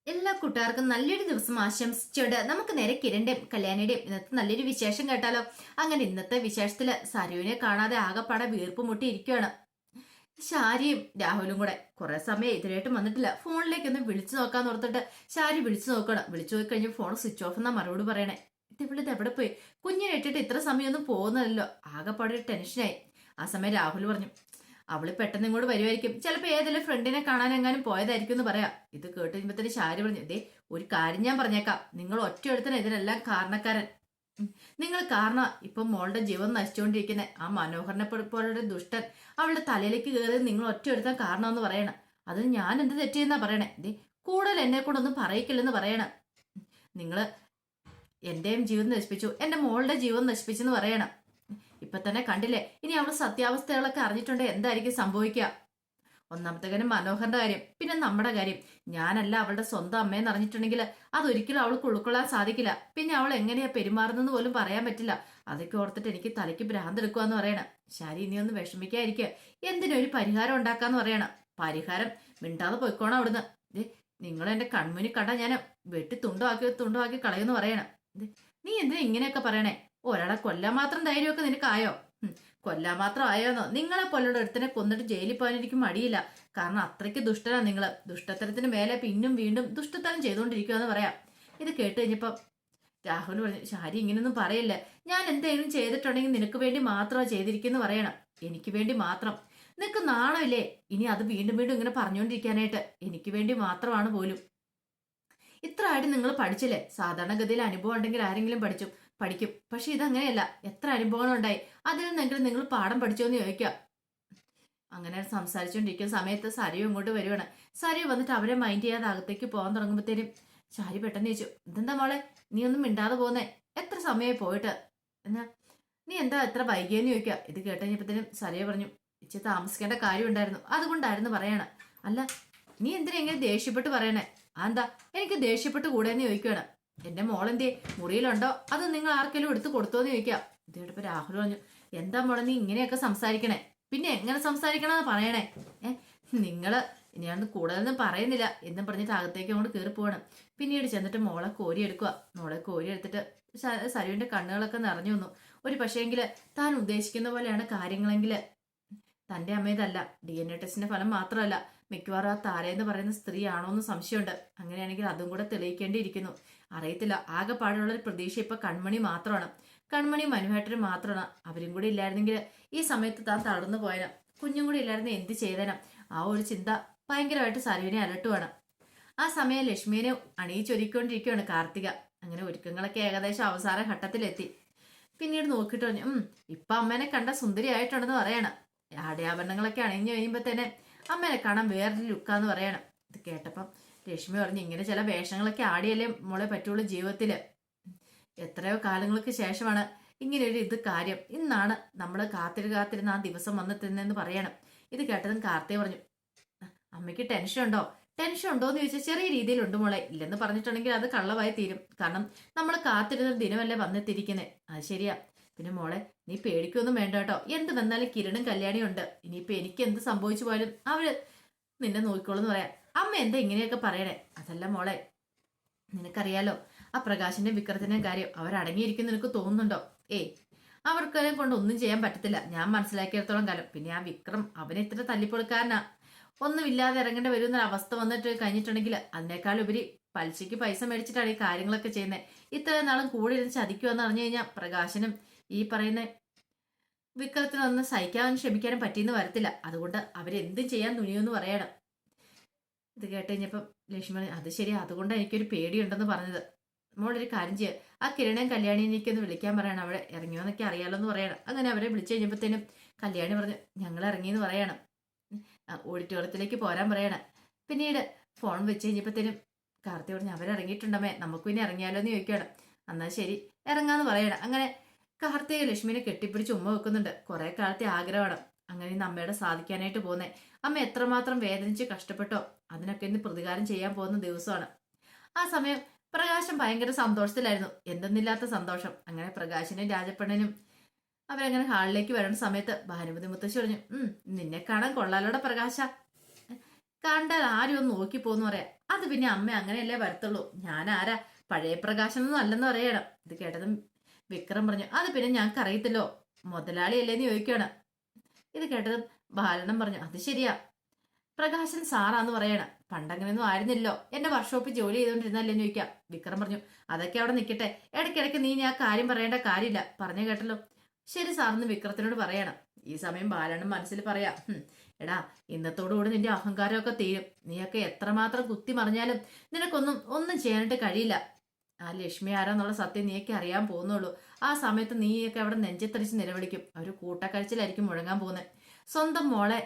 എല്ലാ കൂട്ടുകാർക്കും നല്ലൊരു ദിവസം ആശംസിച്ചോണ്ട് നമുക്ക് നേരെ കിരണിന്റെയും കല്യാണിയുടെയും ഇന്നത്തെ നല്ലൊരു വിശേഷം കേട്ടാലോ. അങ്ങനെ ഇന്നത്തെ വിശേഷത്തില് സരുവിനെ കാണാതെ ആകെപ്പാടെ വീർപ്പ് മുട്ടി ഇരിക്കുവാണ്. ശാരിയും രാഹുലും കൂടെ കുറെ സമയം ഇതിലായിട്ടും വന്നിട്ടില്ല. ഫോണിലേക്ക് ഒന്ന് വിളിച്ചു നോക്കാന്ന് ഓർത്തിട്ട് ശാരി വിളിച്ചു നോക്കണം. വിളിച്ചു നോക്കി കഴിഞ്ഞ് ഫോൺ സ്വിച്ച് ഓഫ് എന്നാ മറുപടി പറയണേ. ഇത് എവിടെ പോയി? കുഞ്ഞിനെ ഇട്ടിട്ട് ഇത്ര സമയമൊന്നും പോകുന്നതല്ലോ. ആകെപ്പാടെ ഒരു ടെൻഷനായി. ആ സമയം രാഹുൽ പറഞ്ഞു, അവള് പെട്ടെന്ന് ഇങ്ങോട്ട് വരുമായിരിക്കും, ചിലപ്പോ ഏതെങ്കിലും ഫ്രണ്ടിനെ കാണാൻ എങ്ങാനും പോയതായിരിക്കും എന്ന് പറയാം. ഇത് കേട്ട് കഴിയുമ്പത്തിന് ശാരി പറഞ്ഞു, ദേ ഒരു കാര്യം ഞാൻ പറഞ്ഞേക്കാം, നിങ്ങൾ ഒറ്റയെടുത്തിന് ഇതിനെല്ലാം കാരണക്കാരൻ നിങ്ങൾ. കാരണം ഇപ്പം മോളുടെ ജീവൻ നശിച്ചുകൊണ്ടിരിക്കുന്ന ആ മനോഹരനെ പോലുള്ള ദുഷ്ടൻ അവളുടെ തലയിലേക്ക് കയറിയത് നിങ്ങൾ ഒറ്റയെടുത്താൻ കാരണമെന്ന് പറയണം. അതിന് ഞാൻ എന്ത് തെറ്റിയെന്നാ പറയണേ. ദേ കൂടുതൽ എന്നെ കൊണ്ടൊന്നും പറയിക്കില്ലെന്ന് പറയണം. നിങ്ങള് എന്റെയും ജീവൻ നശിപ്പിച്ചു, എന്റെ മോളുടെ ജീവൻ നശിപ്പിച്ചെന്ന് പറയണം. ഇപ്പൊ തന്നെ കണ്ടില്ലേ, ഇനി അവള് സത്യാവസ്ഥകളൊക്കെ അറിഞ്ഞിട്ടുണ്ടെ എന്തായിരിക്കും സംഭവിക്കുക? ഒന്നാമത്തെ കാര്യം മനോഹരന്റെ കാര്യം, പിന്നെ നമ്മുടെ കാര്യം. ഞാനല്ല അവളുടെ സ്വന്തം അമ്മയെന്ന് അറിഞ്ഞിട്ടുണ്ടെങ്കിൽ അതൊരിക്കലും അവൾക്ക് ഉൾക്കൊള്ളാൻ സാധിക്കില്ല. പിന്നെ അവൾ എങ്ങനെയാ പെരുമാറുന്നെന്ന് പോലും പറയാൻ പറ്റില്ല. അതൊക്കെ ഓർത്തിട്ട് എനിക്ക് തലയ്ക്ക് ഭ്രാന്തെടുക്കുവാന്ന് പറയണം. ശരി, ഇനി ഒന്ന് വിഷമിക്കാതിരിക്കുക, എന്തിനൊരു പരിഹാരം ഉണ്ടാക്കാന്ന് പറയണം. പരിഹാരം മിണ്ടാതെ പോയിക്കോണം അവിടുന്ന്. നിങ്ങൾ എന്റെ കൺമുനി കണ്ട ഞാൻ വെട്ടി തുണ്ടമാക്കി കളയുമെന്ന് പറയണം. നീ എന്തിനാ ഇങ്ങനെയൊക്കെ പറയണേ? ഒരാളെ കൊല്ലാൻ മാത്രം ധൈര്യമൊക്കെ നിനക്കായോ? കൊല്ലാൻ മാത്രം ആയോന്നോ? നിങ്ങളെ പോലുള്ള ഒരുത്തനെ കൊന്നിട്ട് ജയിലിൽ പോകാനെനിക്ക് മടിയില്ല. കാരണം അത്രയ്ക്ക് ദുഷ്ടനാ നിങ്ങള്. ദുഷ്ടത്തരത്തിന് മേലെ പിന്നും വീണ്ടും ദുഷ്ടത്തരം ചെയ്തുകൊണ്ടിരിക്കുമെന്ന് പറയാം. ഇത് കേട്ട് കഴിഞ്ഞപ്പോ രാഹുൽ പറഞ്ഞു, ശാരി ഇങ്ങനൊന്നും പറയല്ലേ, ഞാൻ എന്തെങ്കിലും ചെയ്തിട്ടുണ്ടെങ്കിൽ നിനക്ക് വേണ്ടി മാത്രമാ ചെയ്തിരിക്കുന്നു പറയണം. എനിക്ക് വേണ്ടി മാത്രം. നിനക്ക് നാണമില്ലേ ഇനി അത് വീണ്ടും വീണ്ടും ഇങ്ങനെ പറഞ്ഞുകൊണ്ടിരിക്കാനായിട്ട്? എനിക്ക് വേണ്ടി മാത്രമാണ് പോലും. ഇത്ര ആയിട്ട് നിങ്ങൾ പഠിച്ചില്ലേ? സാധാരണഗതിയിൽ അനുഭവം ഉണ്ടെങ്കിൽ ആരെങ്കിലും പഠിക്കും. പക്ഷെ ഇതങ്ങനെയല്ല. എത്ര അനുഭവങ്ങളുണ്ടായി, അതിൽ നിന്നെങ്കിലും നിങ്ങൾ പാഠം പഠിച്ചോ എന്ന് ചോദിക്കാം. അങ്ങനെ സംസാരിച്ചുകൊണ്ടിരിക്കുന്ന സമയത്ത് സരിയും ഇങ്ങോട്ട് വരുവാണ്. സരിയു വന്നിട്ട് അവരെ മൈൻഡ് ചെയ്യാതെ അകത്തേക്ക് പോകാൻ തുടങ്ങുമ്പോഴത്തേനും ശാരി പെട്ടെന്ന് ചോദിച്ചു, ഇതെന്താ മോളെ നീ ഒന്നും മിണ്ടാതെ പോകുന്നേ? എത്ര സമയമായി പോയിട്ട്? എന്നാ നീ എന്താ എത്ര വൈകിയെന്ന് ചോദിക്കുക. ഇത് കേട്ടുകഴിഞ്ഞപ്പോഴത്തേനും സരിയ പറഞ്ഞു, ഇച്ചിരി താമസിക്കേണ്ട കാര്യം ഉണ്ടായിരുന്നു, അതുകൊണ്ടായിരുന്നു പറയണ. അല്ല, നീ എന്തിനാ ഇങ്ങനെ ദേഷ്യപ്പെട്ട് പറയണേ? എന്താ എനിക്ക് ദേഷ്യപ്പെട്ട് കൂടെയെന്ന് ചോദിക്കുകയാണ്. എന്റെ മോളെന്തേ മുറിയിലുണ്ടോ, അത് നിങ്ങൾ ആർക്കെങ്കിലും എടുത്ത് കൊടുത്തോന്ന് ചോദിക്കാം. ഇത് കേട്ടപ്പോ രാഹുൽ പറഞ്ഞു, എന്താ മോളെ നീ ഇങ്ങനെയൊക്കെ സംസാരിക്കണേ? പിന്നെ എങ്ങനെ സംസാരിക്കണമെന്ന് പറയണേ? നിങ്ങള് ഇനിയാണെന്ന് കൂടുതലൊന്നും പറയുന്നില്ല എന്നും പറഞ്ഞിട്ട് അകത്തേക്ക് അങ്ങോട്ട് കയറി പോവാണ്. പിന്നീട് ചെന്നിട്ട് മോളെ കോരിയെടുക്കുക. മോളെ കോരിയെടുത്തിട്ട് സരുവിന്റെ കണ്ണുകളൊക്കെ നിറഞ്ഞു വന്നു. ഒരു പക്ഷേങ്കില് താൻ ഉദ്ദേശിക്കുന്ന പോലെയാണ് കാര്യങ്ങളെങ്കിൽ തന്റെ അമ്മയതല്ല. DNA ടെസ്റ്റിന്റെ ഫലം മാത്രമല്ല, മിക്കവാറും ആ താരയെന്ന് പറയുന്ന സ്ത്രീ ആണോ എന്ന് സംശയമുണ്ട്. അങ്ങനെയാണെങ്കിൽ അതും കൂടെ തെളിയിക്കേണ്ടിയിരിക്കുന്നു. അറിയത്തില്ല, ആകെപ്പാടുള്ള ഒരു പ്രതീക്ഷ ഇപ്പൊ കൺമണി മാത്രമാണ്. കൺമണി മനുവേട്ടനും മാത്രമാണ്. അവരും കൂടി ഇല്ലായിരുന്നെങ്കിൽ ഈ സമയത്ത് താൻ തളർന്നു പോയന. കുഞ്ഞും കൂടി ഇല്ലായിരുന്നു എന്ത് ചെയ്തേനം. ആ ഒരു ചിന്ത ഭയങ്കരമായിട്ട് സരുവിനെ അലട്ടുവാണ്. ആ സമയം ലക്ഷ്മിയെ അണിയിച്ചൊരുക്കൊണ്ടിരിക്കുകയാണ് കാർത്തിക. അങ്ങനെ ഒരുക്കങ്ങളൊക്കെ ഏകദേശം അവസാന ഘട്ടത്തിലെത്തി. പിന്നീട് നോക്കിയിട്ട് പറഞ്ഞു, ഇപ്പൊ അമ്മേനെ കണ്ട സുന്ദരിയായിട്ടുണ്ടെന്ന് പറയണം. ആടയാഭരണങ്ങളൊക്കെ അണിഞ്ഞു കഴിയുമ്പോ തന്നെ അമ്മേനെ കാണാൻ വേറൊരു ലുക്കാന്ന് പറയണം. ഇത് കേട്ടപ്പം രശ്മി പറഞ്ഞു, ഇങ്ങനെ ചില വേഷങ്ങളൊക്കെ ആടിയല്ലേ മോളെ പറ്റുള്ളൂ ജീവിതത്തില്. എത്രയോ കാലങ്ങൾക്ക് ശേഷമാണ് ഇങ്ങനെ ഒരു ഇത് കാര്യം. ഇന്നാണ് നമ്മൾ കാത്തിരുന്ന ആ ദിവസം വന്നെത്തുന്നതെന്ന് പറയണം. ഇത് കേട്ടതും കാർത്തിക പറഞ്ഞു, അമ്മയ്ക്ക് ടെൻഷൻ ഉണ്ടോ? ടെൻഷൻ ഉണ്ടോ എന്ന് ചോദിച്ചാൽ ചെറിയ രീതിയിലുണ്ട് മോളെ. ഇല്ലെന്ന് പറഞ്ഞിട്ടുണ്ടെങ്കിൽ അത് കള്ളമായി തീരും. കാരണം നമ്മൾ കാത്തിരുന്ന ദിനമല്ലേ വന്നെത്തിയിരിക്കുന്നത്. അത് ശരിയാ. പിന്നെ മോളെ നീ പേടിക്കൊന്നും വേണ്ട കേട്ടോ. എന്ത് വന്നാലും കിരണും കല്യാണിയും ഉണ്ട്. ഇനിയിപ്പൊ എനിക്ക് എന്ത് സംഭവിച്ചു പോയാലും അവര് നിന്നെ നോക്കിക്കോളെന്ന് പറയാം. അമ്മ എന്താ ഇങ്ങനെയൊക്കെ പറയണേ? അതല്ല മോളെ, നിനക്കറിയാലോ ആ പ്രകാശിന്റെ വിക്രത്തിന്റെ കാര്യം. അവരടങ്ങിയിരിക്കും നിനക്ക് തോന്നുന്നുണ്ടോ? അവർക്കതിനെ കൊണ്ട് ഒന്നും ചെയ്യാൻ പറ്റത്തില്ല, ഞാൻ മനസ്സിലാക്കിയിടത്തോളം കാലം. പിന്നെ ആ വിക്രം അവനെ ഇത്ര തല്ലിപ്പൊളിക്കാരനാ. ഒന്നുമില്ലാതെ ഇറങ്ങേണ്ടി വരുന്ന അവസ്ഥ വന്നിട്ട് കഴിഞ്ഞിട്ടുണ്ടെങ്കിൽ അതിനേക്കാൾ ഉപരി പലിശയ്ക്ക് പൈസ മേടിച്ചിട്ടാണ് ഈ കാര്യങ്ങളൊക്കെ ചെയ്യുന്നത്. ഇത്രയും നാളും കൂടെ ഇരുന്ന് ചതിക്കുമെന്ന് അറിഞ്ഞു കഴിഞ്ഞാൽ പ്രകാശനും ഈ പറയുന്ന വിക്രത്തിനൊന്നും സഹിക്കാനും ക്ഷമിക്കാനും പറ്റിയെന്ന് വരത്തില്ല. അതുകൊണ്ട് അവരെന്തും ചെയ്യാൻ തുനിയെന്ന് പറയണം. ഇത് കേട്ട് കഴിഞ്ഞപ്പം ലക്ഷ്മണൻ, അത് ശരി, അതുകൊണ്ട് എനിക്കൊരു പേടിയുണ്ടെന്ന് പറഞ്ഞത്. നമ്മളൊരു കാര്യം ചെയ്യുക, ആ കിരണയും കല്യാണിനെയൊക്കെ വിളിക്കാൻ പറയണം. അവിടെ ഇറങ്ങിയോന്നൊക്കെ അറിയാലോ എന്ന് പറയണം. അങ്ങനെ അവരെ വിളിച്ചു കഴിഞ്ഞപ്പോഴത്തേനും കല്യാണി പറഞ്ഞു, ഞങ്ങൾ ഇറങ്ങിയെന്ന് പറയണം. ഓഡിറ്റോറിയത്തിലേക്ക് പോരാൻ പറയണം. പിന്നീട് ഫോൺ വെച്ച് കഴിഞ്ഞപ്പോഴത്തേനും കാർത്തി പറഞ്ഞു, അവരിറങ്ങിയിട്ടുണ്ടമ്മേ, നമുക്ക് പിന്നെ ഇറങ്ങിയാലോ എന്ന് ചോദിക്കണം. എന്നാ ശരി ഇറങ്ങാന്ന് പറയണം. അങ്ങനെ കാർത്തിക ലക്ഷ്മിനെ കെട്ടിപ്പിടിച്ച് ഉമ്മ വെക്കുന്നുണ്ട്. കുറെ കാലത്തെ ആഗ്രഹമാണ് അങ്ങനെ ഇന്ന് അമ്മയുടെ സാധിക്കാനായിട്ട് പോകുന്നേ. അമ്മ എത്രമാത്രം വേദനിച്ച് കഷ്ടപ്പെട്ടോ അതിനൊക്കെ ഇന്ന് പ്രതികാരം ചെയ്യാൻ പോകുന്ന ദിവസമാണ്. ആ സമയം പ്രകാശം ഭയങ്കര സന്തോഷത്തിലായിരുന്നു, എന്തെന്നില്ലാത്ത സന്തോഷം. അങ്ങനെ പ്രകാശനും രാജപ്പണ്ണനും അവരങ്ങനെ ഹാളിലേക്ക് വരുന്ന സമയത്ത് ഭാനുമതി മുത്തശ്ശി പറഞ്ഞു, നിന്നെ കാണാൻ കൊള്ളാലോടെ പ്രകാശ. കണ്ടാൽ ആരും ഒന്ന് നോക്കിപ്പോന്ന് പറയാം. അത് പിന്നെ അമ്മ അങ്ങനെയല്ലേ വരത്തുള്ളൂ, ഞാൻ ആരാ, പഴയ പ്രകാശനൊന്നും അല്ലെന്ന് പറയണം. ഇത് കേട്ടതും വിക്രം പറഞ്ഞു, അത് പിന്നെ ഞങ്ങൾക്ക് അറിയത്തില്ലോ, മുതലാളിയല്ലേന്ന് ചോദിക്കുകയാണ്. ഇത് കേട്ടതും ബാലനം പറഞ്ഞു, അത് ശരിയാ, പ്രകാശൻ സാറാന്ന് പറയണം. പണ്ടങ്ങനെയൊന്നും ആയിരുന്നില്ലോ, എന്റെ വർക്ക്ഷോപ്പിൽ ജോലി ചെയ്തോണ്ടിരുന്നല്ലേന്ന് ചോദിക്കാം. വിക്രം പറഞ്ഞു, അതൊക്കെ അവിടെ നിൽക്കട്ടെ, ഇടയ്ക്കിടയ്ക്ക് നീ ഞാൻ കാര്യം പറയേണ്ട കാര്യമില്ല, പറഞ്ഞു കേട്ടല്ലോ. ശരി സാറെന്ന് വിക്രത്തിനോട് പറയണം. ഈ സമയം ബാലനും മനസ്സിൽ പറയാ, എടാ ഇന്നത്തോടുകൂടി നിന്റെ അഹങ്കാരമൊക്കെ തീരും, നീയൊക്കെ എത്രമാത്രം കുത്തി മറിഞ്ഞാലും ഒന്നും ചെയ്യാനായിട്ട് കഴിയില്ല. ആ ലക്ഷ്മി ആരാന്നുള്ള സത്യം നീയൊക്കെ അറിയാൻ പോകുന്നുള്ളൂ. ആ സമയത്ത് നീയൊക്കെ അവിടെ നെഞ്ചത്തടിച്ച് നിലവിളിക്കും, ഒരു കൂട്ടക്കഴിച്ചിലായിരിക്കും മുഴങ്ങാൻ പോകുന്നത്. സ്വന്തം മോളെ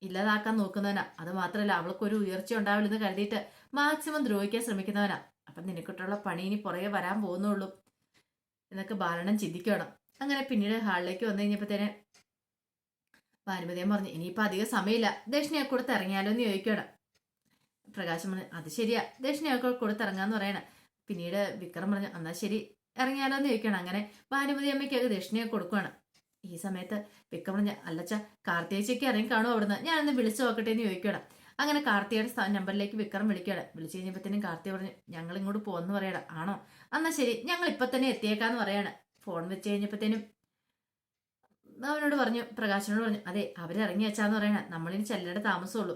ഇല്ലാതാക്കാൻ നോക്കുന്നവനാ, അത് മാത്രമല്ല അവൾക്കൊരു ഉയർച്ച ഉണ്ടാവില്ലെന്ന് കരുതിയിട്ട് മാക്സിമം ദ്രോഹിക്കാൻ ശ്രമിക്കുന്നവനാ. അപ്പം നിനക്കിട്ടുള്ള പണി ഇനി പുറകെ വരാൻ പോകുന്നുള്ളൂ എന്നൊക്കെ ബാലനം ചിന്തിക്കണം. അങ്ങനെ പിന്നീട് ഹാളിലേക്ക് വന്നു കഴിഞ്ഞപ്പോഴത്തേന് ഭാനുമതിയും പറഞ്ഞു, ഇനിയിപ്പോൾ അധികം സമയമില്ല, ദക്ഷിണയൊക്കെ കൊടുത്ത് ഇറങ്ങിയാലോ എന്ന് ചോദിക്കണം. പ്രകാശം പറഞ്ഞു, അത് ശരിയാ, ദക്ഷിണയൊക്കെ കൊടുത്ത് ഇറങ്ങാന്ന് പറയണം. പിന്നീട് വിക്രം പറഞ്ഞു, എന്നാൽ ശരി ഇറങ്ങിയാലോ എന്ന് ചോദിക്കണം. അങ്ങനെ ഭാനുമതി അമ്മയ്ക്കൊക്കെ ദക്ഷിണയൊക്കെ കൊടുക്കുകയാണ്. ഈ സമയത്ത് വിക്രം പറഞ്ഞു, അല്ലച്ച കാർത്തികേച്ചിക്ക് ഇറങ്ങി കാണുമോ അവിടുന്ന്, ഞാനൊന്ന് വിളിച്ചു നോക്കട്ടെ എന്ന് ചോദിക്കണം. അങ്ങനെ കാർത്തികയുടെ നമ്പറിലേക്ക് വിക്രം വിളിക്കുകയാണ്. വിളിച്ചു കഴിഞ്ഞപ്പോഴത്തേനും കാർത്തിക പറഞ്ഞു, ഞങ്ങൾ ഇങ്ങോട്ട് പോകുന്നു പറയണം. ആണോ, എന്നാൽ ശരി ഞങ്ങൾ ഇപ്പൊ തന്നെ എത്തിയേക്കാന്ന് പറയാണ്. ഫോൺ വെച്ച് കഴിഞ്ഞപ്പോഴത്തേനും അവനോട് പറഞ്ഞു, പ്രകാശനോട് പറഞ്ഞു, അതെ അവരിറങ്ങി വെച്ചാന്ന് പറയണ, നമ്മളിനി ചെല്ലേണ്ട താമസമുള്ളൂ.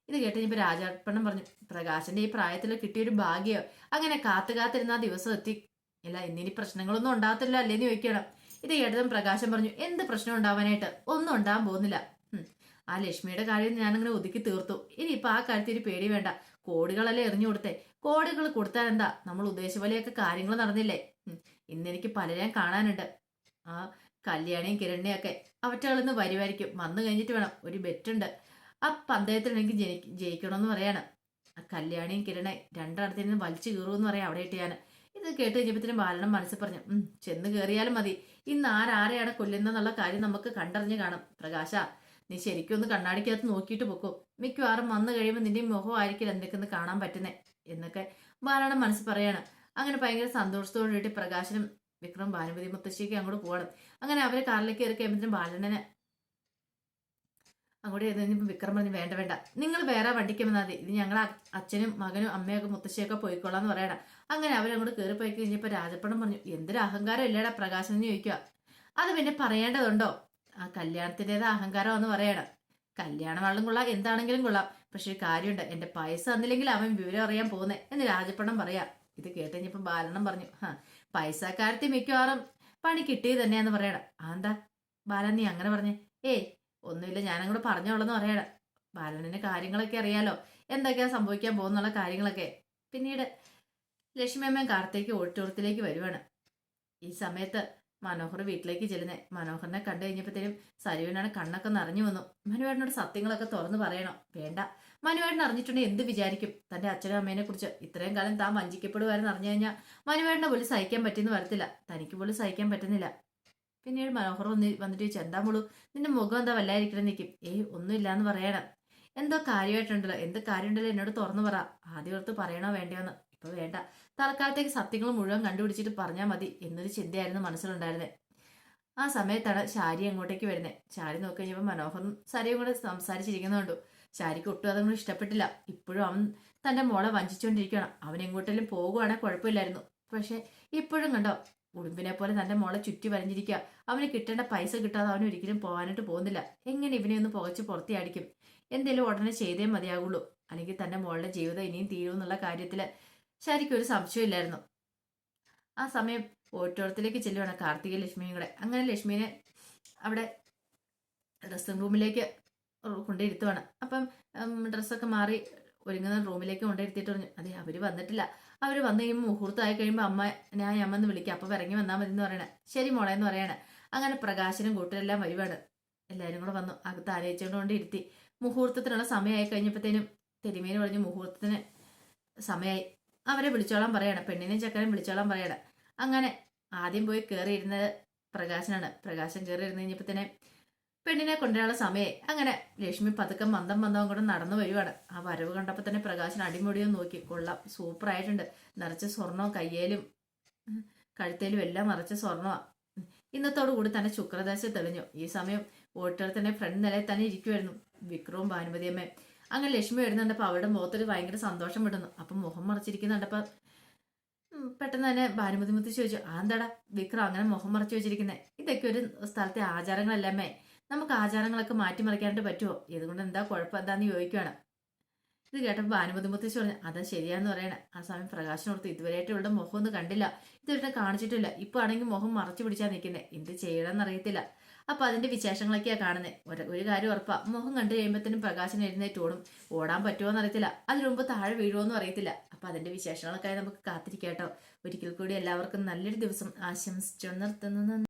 ഇത് കേട്ട് കഴിഞ്ഞപ്പോൾ രാജാപ്പണ്ണം പറഞ്ഞു, പ്രകാശന്റെ ഈ പ്രായത്തിൽ കിട്ടിയൊരു ഭാഗ്യോ, അങ്ങനെ കാത്തിരുന്ന ആ ദിവസം എത്തി. ഇല്ല ഇന്നിനി പ്രശ്നങ്ങളൊന്നും ഉണ്ടാകത്തില്ല അല്ലേന്ന് ചോദിക്കണം. ഇത് കേട്ടതും പ്രകാശം പറഞ്ഞു, എന്ത് പ്രശ്നം ഉണ്ടാവാനായിട്ട്, ഒന്നും ഉണ്ടാകാൻ പോകുന്നില്ല. ആ ലക്ഷ്മിയുടെ കാര്യം ഞാനങ്ങനെ ഒതുക്കി തീർത്തു, ഇനിയിപ്പൊ ആ കാര്യത്തിൽ പേടി വേണ്ട, കോടികളല്ലേ എറിഞ്ഞു കൊടുത്തേ, കോടികൾ കൊടുത്താൽ എന്താ, നമ്മൾ ഉദ്ദേശിച്ച പോലെയൊക്കെ കാര്യങ്ങൾ നടന്നില്ലേ. ഇന്നെനിക്ക് പലരെയും കാണാനുണ്ട്, ആ കല്യാണിയും കിരണിനെയും ഒക്കെ, അവറ്റകളിന്ന് വരുമായിരിക്കും, വന്നു കഴിഞ്ഞിട്ട് വേണം, ഒരു ബെറ്റുണ്ട്, ആ പന്തയത്തിൽ എനിക്ക് ജയിക്കണമെന്ന് പറയാണ്. ആ കല്യാണിയും കിരണെ രണ്ടിടത്തിൽ നിന്ന് വലിച്ചു കീറുമെന്ന് പറയാം അവിടെ ഇട്ട് ഞാൻ. ഇത് കേട്ട് കഴിഞ്ഞപ്പോഴത്തേനും ബാലനം മനസ്സിൽ പറഞ്ഞു, ചെന്ന് കയറിയാലും മതി, ഇന്ന് ആരാരെയാണ് കൊല്ലുന്നതെന്നുള്ള കാര്യം നമുക്ക് കണ്ടറിഞ്ഞ് കാണും. പ്രകാശ നീ ശരിക്കും ഒന്ന് കണ്ണാടിക്കകത്ത് നോക്കിയിട്ട് പൊക്കോ, മിക്കവാറും വന്നു കഴിയുമ്പോൾ നിന്റെ മുഖമായിരിക്കില്ല എന്തൊക്കെ കാണാൻ പറ്റുന്നേ എന്നൊക്കെ ബാലനം മനസ്സിൽ പറയാണ്. അങ്ങനെ ഭയങ്കര സന്തോഷത്തോടുകൂടി പ്രകാശനും വിക്രം ഭാനുമതി മുത്തശ്ശിക്ക് അങ്ങോട്ട് പോകണം. അങ്ങനെ അവരെ കാറിലേക്ക് കയറി കഴിയുമ്പോഴത്തേനും ബാലനെ അങ്ങോട്ട് ചെന്ന് വിക്രം പറഞ്ഞു, വേണ്ട വേണ്ട, നിങ്ങൾ വേറെ വണ്ടിക്ക് വന്നാൽ മതി, ഇത് ഞങ്ങളെ അച്ഛനും മകനും അമ്മയൊക്കെ മുത്തശ്ശിയൊക്കെ പോയിക്കോളാന്ന് പറയണം. അങ്ങനെ അവരങ്ങോട്ട് കയറി പോയി കഴിഞ്ഞപ്പോൾ രാജപ്പണം പറഞ്ഞു, എന്തൊരു അഹങ്കാരം ഇല്ലേടാ പ്രകാശൻ എന്ന് ചോദിക്കുക. അത് പിന്നെ പറയേണ്ടതുണ്ടോ, ആ കല്യാണത്തിൻ്റെത് അഹങ്കാരമെന്ന് പറയണം. കല്യാണമാണെങ്കിലും കൊള്ളാം, എന്താണെങ്കിലും കൊള്ളാം, പക്ഷെ കാര്യമുണ്ട്, എന്റെ പൈസ തന്നില്ലെങ്കിൽ അവൻ വിവരം അറിയാൻ പോകുന്നേ എന്ന് രാജപ്പണം പറയാ. ഇത് കേട്ട് കഴിഞ്ഞപ്പോൾ ബാലണം പറഞ്ഞു, പൈസക്കാരത്തി മിക്കവാറും പണി കിട്ടിയത് തന്നെയാന്ന് പറയണം. എന്താ ബാലൻ നീ അങ്ങനെ പറഞ്ഞേ? ഏയ് ഒന്നുമില്ല, ഞാനങ്ങോട്ട് പറഞ്ഞോളെന്ന് പറയണം. ബാലനിന് കാര്യങ്ങളൊക്കെ അറിയാലോ, എന്തൊക്കെയാ സംഭവിക്കാൻ പോകുന്നുള്ള കാര്യങ്ങളൊക്കെ. പിന്നീട് ലക്ഷ്മിയമ്മയും കാർത്തേക്ക് ഓഡിറ്റോറിയത്തിലേക്ക് വരുവാണ്. ഈ സമയത്ത് മനോഹർ വീട്ടിലേക്ക് ചെല്ലുന്നേ. മനോഹറിനെ കണ്ടു കഴിഞ്ഞപ്പോഴത്തേനും സരുവിനാണ് കണ്ണൊക്കെ നിറഞ്ഞു വന്നു. മനുവേട്ടനോട് സത്യങ്ങളൊക്കെ തുറന്നു പറയണോ? വേണ്ട, മനുവേട്ടൻ അറിഞ്ഞിട്ടുണ്ടെങ്കിൽ എന്ത് വിചാരിക്കും? തന്റെ അച്ഛനും അമ്മേനെ കുറിച്ച് ഇത്രയും കാലം താൻ വഞ്ചിക്കപ്പെടുവാരെന്ന് അറിഞ്ഞു കഴിഞ്ഞാൽ മനുവേട്ടനെ പോലും സഹിക്കാൻ പറ്റിയെന്ന് വരത്തില്ല, തനിക്ക് പോലും സഹിക്കാൻ പറ്റുന്നില്ല. പിന്നീട് മനോഹർ വന്നിട്ട് ചോദിച്ചു, എന്താ മോളൂ നിന്റെ മുഖം എന്താ വല്ലായിരിക്കണം നിൽക്കും? ഒന്നുമില്ലാന്ന് പറയണം. എന്തോ കാര്യമായിട്ടുണ്ടല്ലോ, എന്ത് കാര്യമുണ്ടല്ലോ എന്നോട് തുറന്നു പറ. ആദ്യം ഓർത്ത് പറയണോ വേണ്ടയോന്ന്, ഇപ്പൊ വേണ്ട, തൽക്കാലത്തേക്ക് സത്യങ്ങൾ മുഴുവൻ കണ്ടുപിടിച്ചിട്ട് പറഞ്ഞാൽ മതി എന്നൊരു ചിന്തയായിരുന്നു മനസ്സിലുണ്ടായിരുന്നത്. ആ സമയത്താണ് ശാരി അങ്ങോട്ടേക്ക് വരുന്നത്. ശാരി നോക്കി കഴിഞ്ഞപ്പോൾ മനോഹറും സരിയും കൂടെ സംസാരിച്ചിരിക്കുന്നുണ്ടു. ശാരിക്ക് ഒട്ടും അതൊന്നും ഇഷ്ടപ്പെട്ടില്ല. ഇപ്പോഴും അവൻ തന്റെ മോളെ വഞ്ചിച്ചുകൊണ്ടിരിക്കുകയാണ്. അവൻ എങ്ങോട്ടെങ്കിലും പോകുവാണെങ്കിൽ കുഴപ്പമില്ലായിരുന്നു, പക്ഷെ ഇപ്പോഴും കണ്ടോ ഉടുമ്പിനെ പോലെ തന്റെ മോളെ ചുറ്റി വരഞ്ഞിരിക്കുക. അവന് കിട്ടേണ്ട പൈസ കിട്ടാതെ അവൻ ഒരിക്കലും പോകാനായിട്ട് പോകുന്നില്ല. എങ്ങനെ ഇവനെ ഒന്ന് പുകച്ച് പുറത്തിയാടിക്കും? എന്തേലും ഉടനെ ചെയ്തേ മതിയാകുള്ളൂ, അല്ലെങ്കിൽ തന്റെ മോളുടെ ജീവിതം ഇനിയും തീരുമെന്നുള്ള കാര്യത്തിൽ ശരിക്കും ഒരു സംശയമില്ലായിരുന്നു. ആ സമയം ഓഡിറ്റോറിയത്തിലേക്ക് ചെല്ലുവാണ് കാർത്തിക ലക്ഷ്മിയും കൂടെ. അങ്ങനെ ലക്ഷ്മിനെ അവിടെ ഡ്രസ്സിംഗ് റൂമിലേക്ക് കൊണ്ടിരുത്തുവാണ്. അപ്പം ഡ്രസ്സൊക്കെ മാറി ഒരുങ്ങുന്ന റൂമിലേക്ക് കൊണ്ടിരുത്തിയിട്ട് പറഞ്ഞു, അതെ അവര് വന്നിട്ടില്ല, അവര് വന്നു കഴിയുമ്പോൾ മുഹൂർത്തമായി കഴിയുമ്പോൾ ഞാൻ അമ്മന്ന് വിളിക്കാം, അപ്പൊ ഇറങ്ങി വന്നാൽ മതി എന്ന് പറയണേ. ശരി മോളെ എന്ന് പറയണേ. അങ്ങനെ പ്രകാശനും കൂട്ടരെല്ലാം വരുവാണ്. എല്ലാവരും കൂടെ വന്നു അകത്ത് ആലോചിച്ചുകൊണ്ട് ഇരുത്തി. മുഹൂർത്തത്തിനുള്ള സമയമായി കഴിഞ്ഞപ്പോഴത്തേനും തെരുമേന് പറഞ്ഞു മുഹൂർത്തത്തിന് സമയമായി, അവരെ വിളിച്ചോളാൻ പറയണം, പെണ്ണിനെയും ചക്കനും വിളിച്ചോളാൻ പറയണം. അങ്ങനെ ആദ്യം പോയി കയറിയിരുന്നത് പ്രകാശനാണ്. പ്രകാശൻ കയറി ഇരുന്ന് കഴിഞ്ഞപ്പോഴത്തേനെ പെണ്ണിനെ കൊണ്ടുവരാനുള്ള സമയമായി. അങ്ങനെ ലക്ഷ്മി പതുക്കെ മന്ദം കൂടെ നടന്നു വരുവാണ്. ആ വരവ് കണ്ടപ്പോൾ തന്നെ പ്രകാശൻ അടിമുടിയും നോക്കി. കൊള്ളാം, സൂപ്പറായിട്ടുണ്ട്, നിറച്ച് സ്വർണവും കയ്യേലും കഴുത്തേലും എല്ലാം നിറച്ച് സ്വർണമാണ്. ഇന്നത്തോടു കൂടി തന്നെ ശുക്രദശ തെളിഞ്ഞു. ഈ സമയം ഓഡിറ്റോറിയത്തിന്റെ ഫ്രണ്ട് നിലയിൽ തന്നെ ഇരിക്കുമായിരുന്നു വിക്രവും ഭാനുമതിയമ്മയും. അങ്ങനെ ലക്ഷ്മി വരുന്നുണ്ടപ്പോൾ അവളുടെ മുഖത്തൊരു ഭയങ്കര സന്തോഷം വിടുന്നു. അപ്പം മുഖം മറച്ചിരിക്കുന്നുണ്ടപ്പോൾ പെട്ടെന്ന് തന്നെ ഭാനുമതി മുത്തശ്ശി ചോദിച്ചു, ആ എന്താടാ വിക്രം അങ്ങനെ മുഖം മറച്ചു വെച്ചിരിക്കുന്നത്? ഇതൊക്കെ ഒരു സ്ഥലത്തെ ആചാരങ്ങളല്ലമ്മേ. നമുക്ക് ആചാരങ്ങളൊക്കെ മാറ്റിമറിക്കാനായിട്ട് പറ്റുമോ? ഇതുകൊണ്ട് എന്താ കുഴപ്പം എന്താന്ന് ചോദിക്കുകയാണ്. ഇത് കേട്ടപ്പോൾ ഭാനുമതി മുത്തശ്ശി പറഞ്ഞു, അതാ ശരിയാന്ന് പറയണേ. ആ സമയം പ്രകാശനോർത്ത് ഇതുവരെയായിട്ട് ഇവളുടെ മുഖം ഒന്നും കണ്ടില്ല, ഇതുവരെ കാണിച്ചിട്ടില്ല. ഇപ്പൊ ആണെങ്കിൽ മുഖം മറച്ചു പിടിച്ചാ നിൽക്കുന്നത്, എന്ത് ചെയ്യണമെന്ന് അറിയത്തില്ല. അപ്പൊ അതിന്റെ വിശേഷങ്ങളൊക്കെയാ കാണുന്നത്. ഒരു കാര്യം ഉറപ്പാ, മുഖം കണ്ടു കഴിയുമ്പോഴത്തേനും പ്രകാശൻ എഴുന്നേറ്റ് ഓടും. ഓടാൻ പറ്റുമോന്ന് അറിയത്തില്ല, അതിനു മുമ്പ് താഴെ വീഴുമോന്നും അറിയത്തില്ല. അപ്പൊ അതിന്റെ വിശേഷങ്ങളൊക്കെ നമുക്ക് കാത്തിരിക്കാം കേട്ടോ. ഒരിക്കൽ കൂടി എല്ലാവർക്കും നല്ലൊരു ദിവസം ആശംസിച്ചു നിർത്തുന്നു.